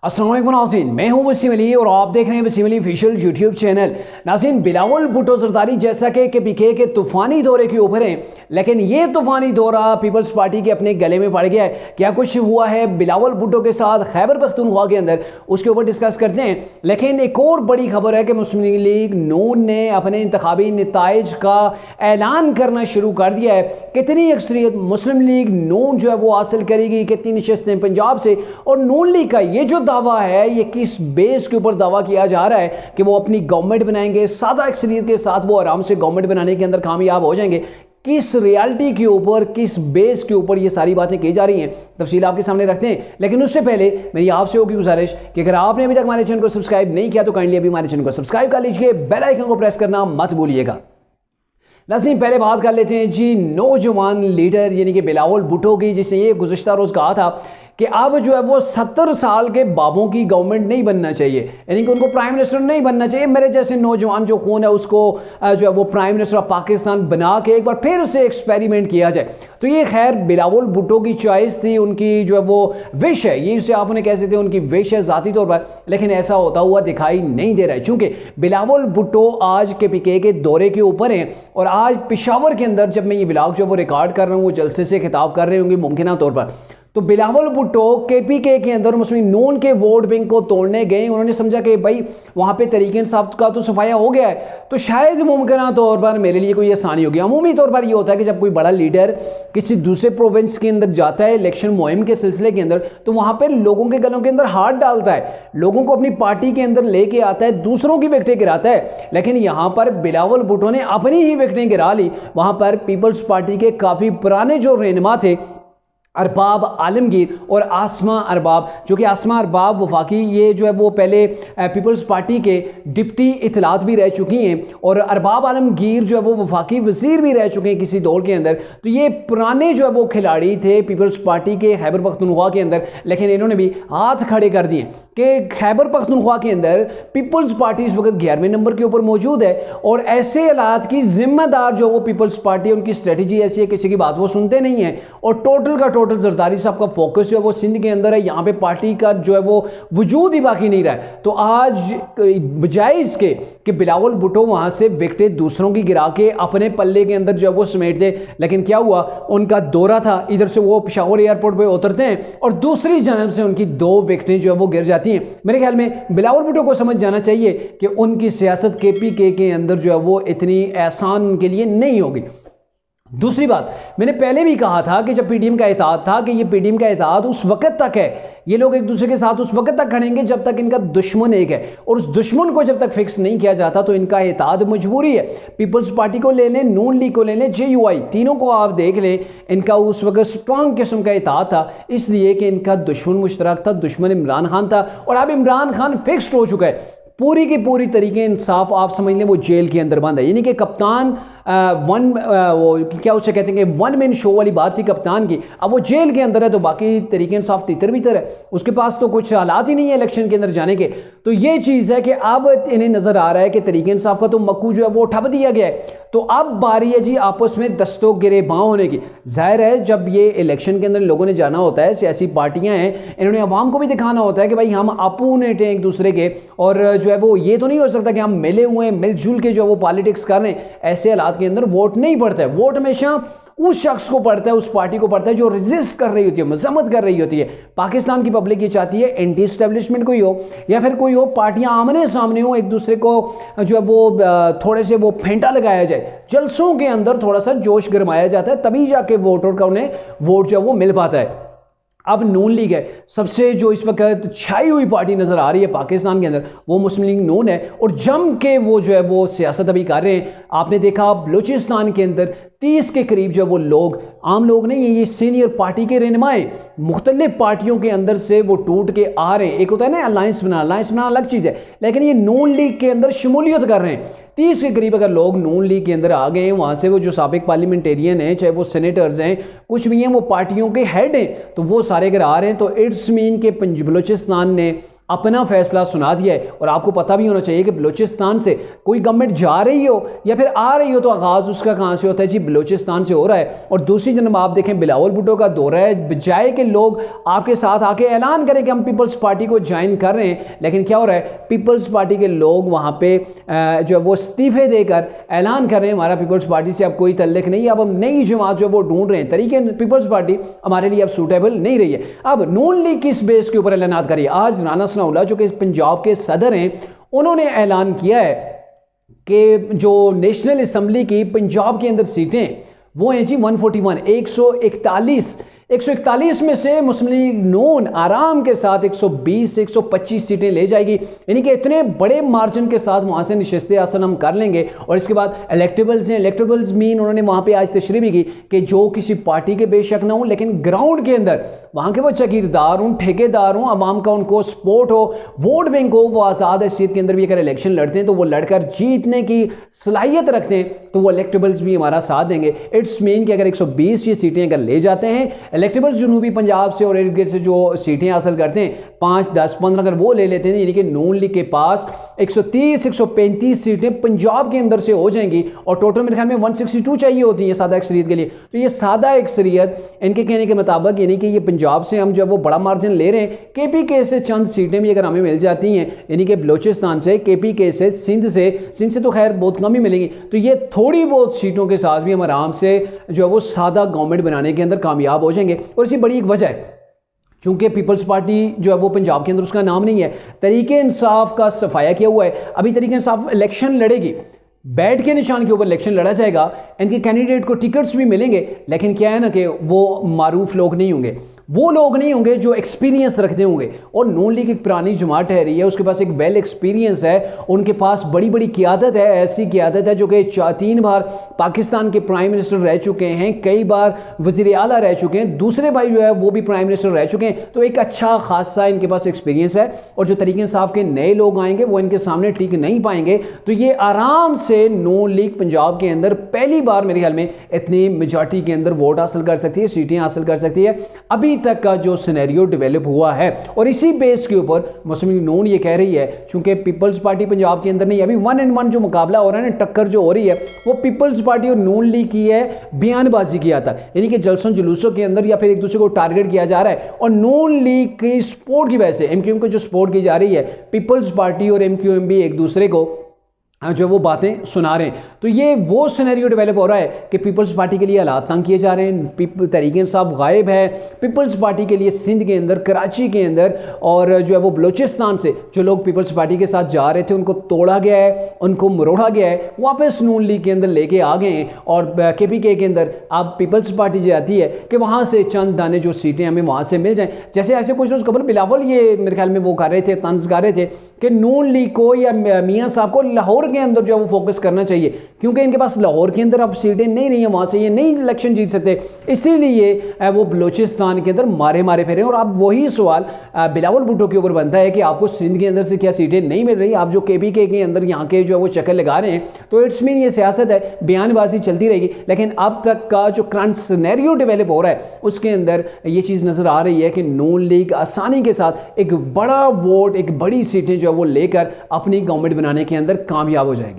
अस्सलाम वालेकुम नाज़रीन, मैं हूं वसीम अली और आप देख रहे हैं Waseem Ali official YouTube channel. नाज़रीन, बिलावल भुट्टो ज़रदारी जैसा कि पीके के तूफ़ानी दौरे के ऊपर हैं, लेकिन ये तूफ़ानी दौरा पीपल्स पार्टी के अपने गले में पड़ गया है। क्या कुछ हुआ है बिलावल भुट्टो के साथ खैबर पख्तूनख्वा के अंदर, उसके ऊपर डिस्कस करते हैं। लेकिन एक और बड़ी खबर है कि मुस्लिम लीग नून ने अपने इंतखाबी नताइज का ऐलान करना शुरू कर दिया है। कितनी अक्सरियत मुस्लिम लीग नून जो है वो हासिल करेगी, कितनी नशस्तें पंजाब से, और नून लीग का ये जो दावा है ये किस बेस के ऊपर दावा किया जा रहा है कि वो अपनी गवर्नमेंट बनाएंगे, सादा अक्सरियत के साथ वो आराम से गवर्नमेंट बनाने के अंदर कामयाब हो जाएंगे। किस रियलिटी के ऊपर, किस बेस के ऊपर ये सारी बातें की जा रही हैं, तफसील आपके सामने रखते हैं। लेकिन उससे पहले मेरी आपसे होगी गुजारिश कि अगर आपने अभी तक हमारे चैनल को सब्सक्राइब नहीं किया तो काइंडली अभी हमारे चैनल को सब्सक्राइब कर लीजिए, बेल आइकन को प्रेस करना मत भूलिएगा। नाज़रीन, पहले बात कर लेते हैं जी नौजवान लीडर यानी कि बिलावल भुट्टो की, जिसने ये गुज़श्ता रोज़ कहा था कि अब जो है वो 70 साल के बाबों की गवर्नमेंट नहीं बनना चाहिए, यानी कि उनको प्राइम मिनिस्टर नहीं बनना चाहिए। मेरे जैसे नौजवान जो खून है उसको जो है वो प्राइम मिनिस्टर ऑफ पाकिस्तान बना के एक बार फिर उसे एक्सपेरिमेंट किया जाए। तो ये खैर बिलावल भुट्टो की चॉइस थी, उनकी जो है वो विश है, ये उसे आपने कह सकते हैं उनकी विश है ज़ाती तौर पर, लेकिन ऐसा होता हुआ दिखाई नहीं दे रहा है। चूँकि बिलावल भुट्टो आज के पीके के दौरे के ऊपर हैं और आज पेशावर के अंदर जब मैं ये ब्लॉग जो वो रिकॉर्ड कर रहा हूँ वो जलसे से खिताब कर रहे होंगे मुमकिन तौर पर। तो बिलावल भुट्टो केपीके के अंदर मुस्लिम नून के वोट बैंक को तोड़ने गए। उन्होंने समझा कि भाई वहाँ पे तरीके इंसाफ का तो सफाया हो गया है, तो शायद मुमकिन तौर पर मेरे लिए कोई आसानी होगी। अमूमी तौर पर ये होता है कि जब कोई बड़ा लीडर किसी दूसरे प्रोविंस के अंदर जाता है इलेक्शन मुहिम के सिलसिले के अंदर, तो वहाँ पर लोगों के गलों के अंदर हाथ डालता है, लोगों को अपनी पार्टी के अंदर लेके आता है, दूसरों की विकेटें गिराता है। लेकिन यहाँ पर बिलावल भुट्टो ने अपनी ही विकेटें गिरा ली। वहाँ पर पीपल्स पार्टी के काफ़ी पुराने जो रहनुमा थे अरबाब आलमगीर और आसमा अरबाब, जो कि आसमा अरबाब वफाकी ये जो है वो पहले पीपल्स पार्टी के डिप्टी इतलात भी रह चुकी हैं और अरबाब आलमगीर जो है वो वफाकी वज़ीर भी रह चुके हैं किसी दौर के अंदर। तो ये पुराने जो है वो खिलाड़ी थे पीपल्स पार्टी के खैबर पख्तूनख्वा के अंदर, लेकिन इन्होंने भी हाथ खड़े कर दिए कि खैबर पख्तूनख्वा के अंदर पीपल्स पार्टी इस वक्त 11वें नंबर के ऊपर मौजूद है और ऐसे हालात की जिम्मेदार जो वो पीपल्स पार्टी, उनकी स्ट्रेटजी ऐसी है, किसी की बात वो सुनते नहीं है और टोटल का टोटल जरदारी साहब का फोकस जो है वो सिंध के अंदर है। यहाँ पे पार्टी का जो है वो वजूद ही बाकी नहीं रहा है। तो आज बजाय इसके कि बिलावल भुट्टो वहाँ से विकेटें दूसरों की गिरा के अपने पल्ले के अंदर जो है वो समेट दे, लेकिन क्या हुआ, उनका दौरा था, इधर से वो पेशावर एयरपोर्ट पे उतरते हैं और दूसरी जानब से उनकी 2 विकेटें जो है वो गिर जाती। मेरे ख्याल में बिलावल भुट्टो को समझ जाना चाहिए कि उनकी सियासत केपीके के अंदर जो है वो इतनी आसान उनके लिए नहीं होगी। दूसरी बात, मैंने पहले भी कहा था कि जब पीडीएम का इत्तेहाद था कि ये पीडीएम का इत्तेहाद उस वक्त तक है, ये लोग एक दूसरे के साथ उस वक्त तक खड़ेंगे जब तक इनका दुश्मन एक है, और उस दुश्मन को जब तक फिक्स नहीं किया जाता तो इनका इत्तेहाद मजबूरी है। पीपल्स पार्टी को ले लें, नून लीग को ले लें, जेयूआई, तीनों को आप देख लें, इनका उस वक्त स्ट्रॉन्ग किस्म का इत्तेहाद था, इसलिए कि इनका दुश्मन मुश्तरक था, दुश्मन इमरान खान था। और अब इमरान खान फिक्स्ड हो चुका है, पूरी की पूरी तरीके इंसाफ आप समझ लें वो जेल के अंदर बंद है। यानी कि कप्तान वो क्या उसे कहते हैं कि 1 मैन शो वाली बात थी कप्तान की, अब वो जेल के अंदर है तो बाकी तरीके इंसाफ तितर बितर है, उसके पास तो कुछ हालात ही नहीं है इलेक्शन के अंदर जाने के। तो ये चीज़ है कि अब इन्हें नज़र आ रहा है कि तरीके इंसाफ का तो मक्कू जो है वो ठप दिया गया है, तो अब बारी है जी आपस में दस्तों गिरेबां होने की। जाहिर है जब ये इलेक्शन के अंदर लोगों ने जाना होता है, सियासी पार्टियां हैं, इन्होंने अवाम को भी दिखाना होता है कि भाई हम अपोनेंट हैं एक दूसरे के, और जो है वो ये तो नहीं हो सकता कि हम मिले हुए हैं मिलजुल के जो है वो पॉलिटिक्स कर रहे हैं। ऐसे हालात के अंदर वोट नहीं पड़ता है, वोट हमेशा उस शख्स को पड़ता है, उस पार्टी को पड़ता है जो रेजिस्ट कर रही होती है, मजम्मत कर रही होती है। पाकिस्तान की पब्लिक ये चाहती है एंटी एस्टेब्लिशमेंट कोई हो या फिर कोई हो, पार्टियां आमने सामने हो, एक दूसरे को जो है वो थोड़े से वो फेंटा लगाया जाए, जलसों के अंदर थोड़ा सा जोश गरमाया जाता है, तभी जाके वोटर का उन्हें वोट जो है वो मिल पाता है। अब नून लीग है, सबसे जो इस वक्त छाई हुई पार्टी नज़र आ रही है पाकिस्तान के अंदर, वो मुस्लिम लीग नून है और जम के वो जो है वो सियासत अभी कर रहे हैं। आपने देखा बलूचिस्तान के अंदर 30 के करीब जो वो लोग, आम लोग नहीं है, ये सीनियर पार्टी के रहनुमाएं मुख्तलिफ पार्टियों के अंदर से वो टूट के आ रहे हैं। एक होता है ना अलायंस बनाना अलग चीज़ है, लेकिन ये नून लीग के अंदर शमूलियत कर रहे हैं। 30 के करीब अगर लोग नून लीग के अंदर आ गए हैं, वहाँ से वो जो साबिक पार्लियामेंटेरियन हैं, चाहे वो सेनेटर्स हैं, कुछ भी हैं, वो पार्टियों के हेड हैं, तो वो सारे अगर आ रहे हैं तो इट्स मीन के बलूचिस्तान ने अपना फैसला सुना दिया है। और आपको पता भी होना चाहिए कि बलूचिस्तान से कोई गवर्नमेंट जा रही हो या फिर आ रही हो तो आगाज़ उसका कहाँ से होता है जी, बलूचिस्तान से हो रहा है। और दूसरी जन्म आप देखें बिलावल भुट्टो का दौरा है, बजाय कि लोग आपके साथ आके ऐलान करें कि हम पीपल्स पार्टी को ज्वाइन कर रहे हैं, लेकिन क्या हो रहा है, पीपल्स पार्टी के लोग वहाँ पे जो है वो इस्तीफे देकर ऐलान कर रहे हैं हमारा पीपल्स पार्टी से अब कोई तल्लुक नहीं, अब हम नई जमात जो वो ढूंढ रहे हैं तरीके, पीपल्स पार्टी हमारे लिए अब सूटेबल नहीं रही है। अब नून लीग किस बेस के ऊपर ऐलान करिए, आज राना सनाउल्लाह जो कि पंजाब के सदर हैं, उन्होंने ऐलान किया है कि जो नेशनल असम्बली की पंजाब के अंदर सीटें वो हैं जी 141 141 में से मुस्लिम लीग नून आराम के साथ 120 से 125 सीटें ले जाएगी, यानी कि इतने बड़े मार्जिन के साथ वहाँ से नशिस्तें हासिल हम कर लेंगे। और इसके बाद इलेक्टेबल्स हैं, इलेक्टेबल्स मीन उन्होंने वहाँ पे आज तशरीह भी की कि जो किसी पार्टी के बेशक ना हो, लेकिन ग्राउंड के अंदर वहाँ के वो जागीरदार हों, ठेकेदार हों, आवाम का उनको सपोर्ट हो, वोट बैंक हो, वो आज़ाद हैसियत के अंदर भी अगर इलेक्शन लड़ते हैं तो वो लड़कर जीतने की सलाहियत रखते हैं तो वो इलेक्टेबल्स भी हमारा साथ देंगे। इट्स मीन कि अगर 120 ये सीटें अगर ले जाते हैं इलेक्टेबल्स जनूबी पंजाब से और इर्द गिर्द से जो सीटें हासिल करते हैं 5, 10, 15 अगर वो ले लेते हैं, यानी कि नून लीग के पास 130, 135 सीटें पंजाब के अंदर से हो जाएंगी। और टोटल मेरे ख्याल में 162 चाहिए होती है सादा अक्सरियत के लिए। तो ये सादा अक्सरियत इनके कहने के मुताबिक, यानी कि ये पंजाब से हम जो वो बड़ा मार्जिन ले रहे हैं, KPK से चंद सीटें भी अगर हमें मिल जाती हैं, यानी कि बलूचिस्तान से, KPK से, सिंध से तो खैर बहुत कम ही मिलेंगी, तो ये थोड़ी बहुत सीटों के साथ भी हम आराम से जो है वो सादा गवर्नमेंट बनाने के अंदर कामयाब हो जाएंगे। और इसी बड़ी एक वजह है, चूंकि पीपल्स पार्टी जो है वो पंजाब के अंदर उसका नाम नहीं है, तरीके इंसाफ का सफाया किया हुआ है। अभी तरीके इंसाफ इलेक्शन लड़ेगी, बैट के निशान के ऊपर इलेक्शन लड़ा जाएगा, इनके कैंडिडेट को टिकट्स भी मिलेंगे, लेकिन क्या है ना कि वो मारूफ लोग नहीं होंगे, वो लोग नहीं होंगे जो एक्सपीरियंस रखते होंगे। और नून लीग एक पुरानी जमात ठहरी है, उसके पास एक वेल एक्सपीरियंस है, उनके पास बड़ी बड़ी क़ियादत है, ऐसी क़ियादत है जो कि 3 बार पाकिस्तान के प्राइम मिनिस्टर रह चुके हैं, कई बार वज़ीर आला रह चुके हैं, दूसरे भाई जो है वो भी प्राइम मिनिस्टर रह चुके हैं, तो एक अच्छा खासा इनके पास एक्सपीरियंस है। और जो तरीके इंसाफ के नए लोग आएंगे वो इनके सामने टिक नहीं पाएंगे, तो ये आराम से नून लीग पंजाब के अंदर पहली बार मेरे ख्याल में इतनी मेजॉरिटी के अंदर वोट हासिल कर सकती है, सीटें हासिल कर सकती है। अभी तक का जो सिनेरियो डेवलप हुआ है, और इसी बेस के ऊपर मुस्लिम लीग नून ये कह रही है, चूंकि पीपल्स पार्टी पंजाब के अंदर नहीं, अभी 1-on-1 जो मुकाबला हो रहा है ना, टक्कर जो हो रही है वो पीपल्स पार्टी और नून लीग की है बयानबाजी किया था, यानी कि जलसों जुलूसों के अंदर या फिर एक दूसरे को टारगेट किया जा रहा है। और नून लीग की सपोर्ट की वजह से MQM को जो सपोर्ट की जा रही है, पीपल्स पार्टी और MQM भी एक दूसरे को जो वो बातें सुना रहे हैं, तो ये वो सिनेरियो डेवलप हो रहा है कि पीपल्स पार्टी के लिए हालात तंग किए जा रहे हैं, तरीके इंसाफ गायब है पीपल्स पार्टी के लिए सिंध के अंदर, कराची के अंदर, और जो है वो बलूचिस्तान से जो लोग पीपल्स पार्टी के साथ जा रहे थे उनको तोड़ा गया है, उनको मरोड़ा गया है, वापस नून लीग के अंदर लेके आ गए हैं। और KPK के अंदर अब पीपल्स पार्टी जाती है कि वहाँ से चंद दाने जो सीटें हमें वहाँ से मिल जाएँ। जैसे ऐसे कुछ रोज़ कबल बिलावल ये मेरे ख्याल में वो कर रहे थे, तंज कर रहे थे कि नून लीग को या मियाँ साहब को लाहौर के अंदर जो है वो फोकस करना चाहिए, क्योंकि इनके पास लाहौर के अंदर अब सीटें नहीं रही हैं, वहाँ से ये नहीं इलेक्शन जीत सकते, इसीलिए वो बलूचिस्तान के अंदर मारे फिरे। और अब वही सवाल बिलावल भुट्टो के ऊपर बनता है कि आपको सिंध के अंदर से क्या सीटें नहीं मिल रही, आप जो KPK के अंदर यहाँ के जो है वो चक्कर लगा रहे हैं, तो इट्स मीन ये सियासत है, बयानबाजी चलती रहेगी। लेकिन अब तक का जो करंट सिनेरियो डेवलप हो रहा है उसके अंदर ये चीज़ नज़र आ रही है कि नून लीग आसानी के साथ एक बड़ा वोट, एक बड़ी सीटें जो है वो लेकर अपनी गवर्नमेंट बनाने के अंदर कामयाब हो जाएगी।